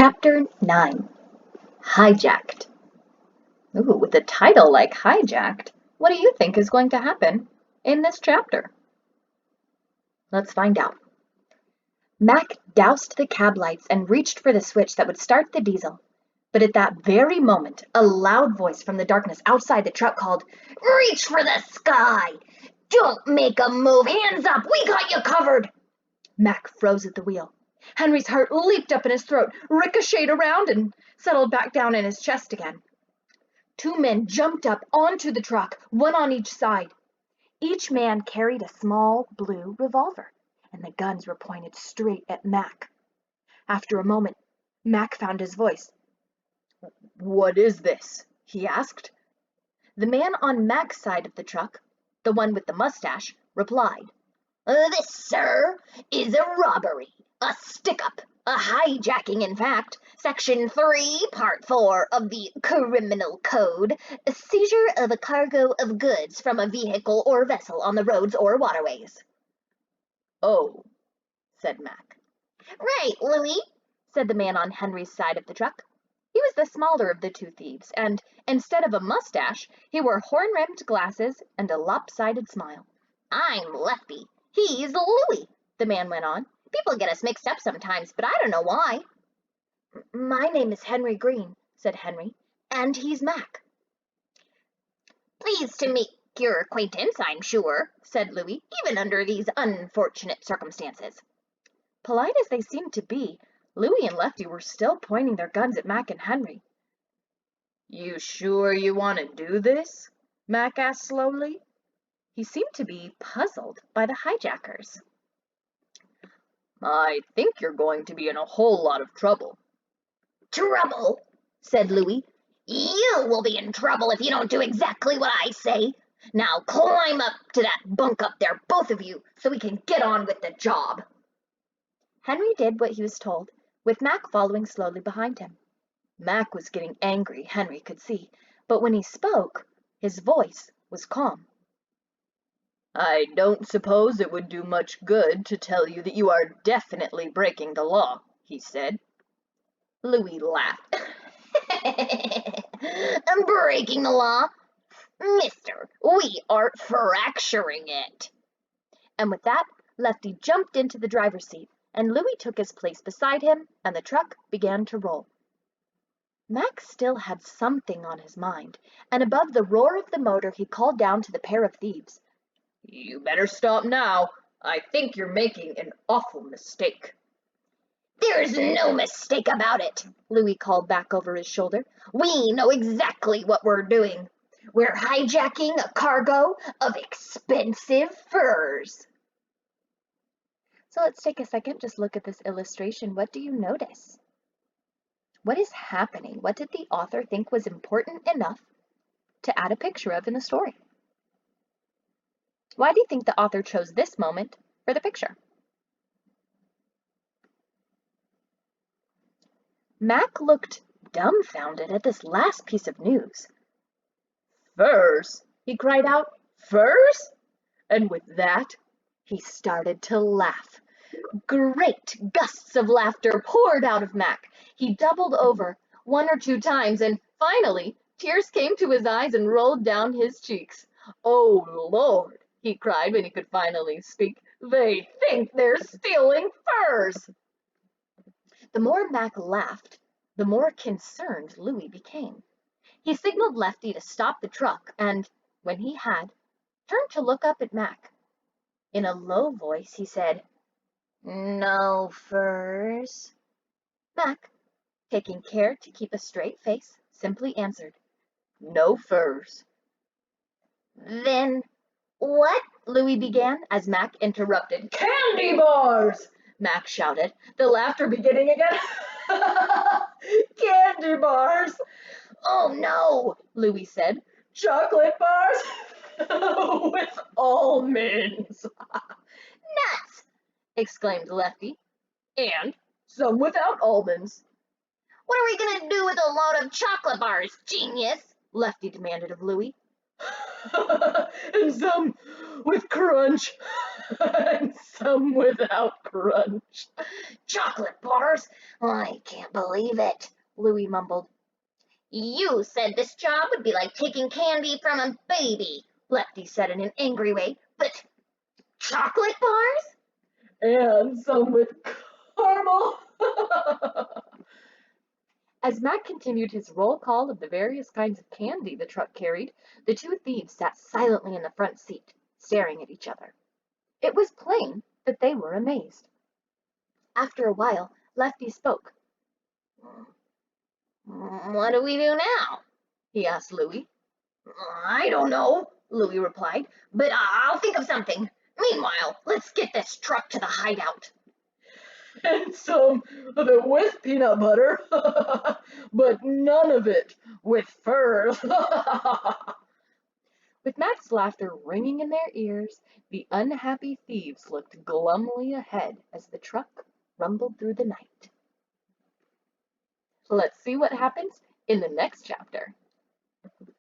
Chapter 9 Hijacked. Ooh, with a title like Hijacked, what do you think is going to happen in this chapter? Let's find out. Mac doused the cab lights and reached for the switch that would start the diesel. But at that very moment, a loud voice from the darkness outside the truck called, "Reach for the sky! Don't make a move! Hands up! We got you covered!" Mac froze at the wheel. Henry's heart leaped up in his throat, ricocheted around, and settled back down in his chest again. Two men jumped up onto the truck, one on each side. Each man carried a small blue revolver, and the guns were pointed straight at Mac. After a moment, Mac found his voice. "What is this?" he asked. The man on Mac's side of the truck, the one with the mustache, replied, "This, sir, is a robbery, a stick-up, a hijacking, in fact. Section 3, Part 4 of the Criminal Code, a seizure of a cargo of goods from a vehicle or vessel on the roads or waterways." "Oh," said Mac. "Right, Louis," said the man on Henry's side of the truck. He was the smaller of the two thieves, and instead of a mustache, he wore horn-rimmed glasses and a lopsided smile. "I'm Lefty. He's Louis," the man went on. "People get us mixed up sometimes, but I don't know why." "My name is Henry Green," said Henry, "and he's Mac." "Pleased to make your acquaintance, I'm sure," said Louis, "even under these unfortunate circumstances." Polite as they seemed to be, Louis and Lefty were still pointing their guns at Mac and Henry. "You sure you want to do this?" Mac asked slowly. He seemed to be puzzled by the hijackers. "I think you're going to be in a whole lot of trouble." "Trouble?" said Louis. "You will be in trouble if you don't do exactly what I say. Now climb up to that bunk up there, both of you, so we can get on with the job." Henry did what he was told, with Mac following slowly behind him. Mac was getting angry, Henry could see, but when he spoke, his voice was calm. "I don't suppose it would do much good to tell you that you are definitely breaking the law," he said. Louis laughed. "Breaking the law? Mister, we are fracturing it." And with that, Lefty jumped into the driver's seat, and Louis took his place beside him, and the truck began to roll. Mac still had something on his mind, and above the roar of the motor he called down to the pair of thieves. "You better stop now. I think you're making an awful mistake." "There's no mistake about it," Louis called back over his shoulder. "We know exactly what we're doing. We're hijacking a cargo of expensive furs." So let's take a second, just look at this illustration. What do you notice? What is happening? What did the author think was important enough to add a picture of in the story? Why do you think the author chose this moment for the picture? Mac looked dumbfounded at this last piece of news. "Furs?" he cried out. "Furs?" And with that, he started to laugh. Great gusts of laughter poured out of Mac. He doubled over one or two times, and finally, tears came to his eyes and rolled down his cheeks. "Oh, Lord," he cried when he could finally speak. "They think they're stealing furs!" The more Mac laughed, the more concerned Louis became. He signaled Lefty to stop the truck, and, when he had, turned to look up at Mac. In a low voice, he said, "No furs." Mac, taking care to keep a straight face, simply answered, "No furs." "Then what?" Louis began, as Mac interrupted. "Candy bars!" Mac shouted, the laughter beginning again. "Candy bars!" "Oh no," Louis said. "Chocolate bars with almonds." "Nuts!" exclaimed Lefty. "And some without almonds." "What are we going to do with a load of chocolate bars, genius?" Lefty demanded of Louis. "And some with crunch." and some without crunch. Chocolate bars? I can't believe it, Louie mumbled. You said this job would be like taking candy from a baby, Lefty said in an angry way. But chocolate bars? And some with caramel. As Mac continued his roll call of the various kinds of candy the truck carried, the two thieves sat silently in the front seat, staring at each other. It was plain that they were amazed. After a while, Lefty spoke. What do we do now? He asked Louie. I don't know, Louie replied, but I'll think of something. Meanwhile, let's get this truck to the hideout. And some of it with peanut butter, but none of it with fur. With Mac's laughter ringing in their ears, the unhappy thieves looked glumly ahead as the truck rumbled through the night. Let's see what happens in the next chapter.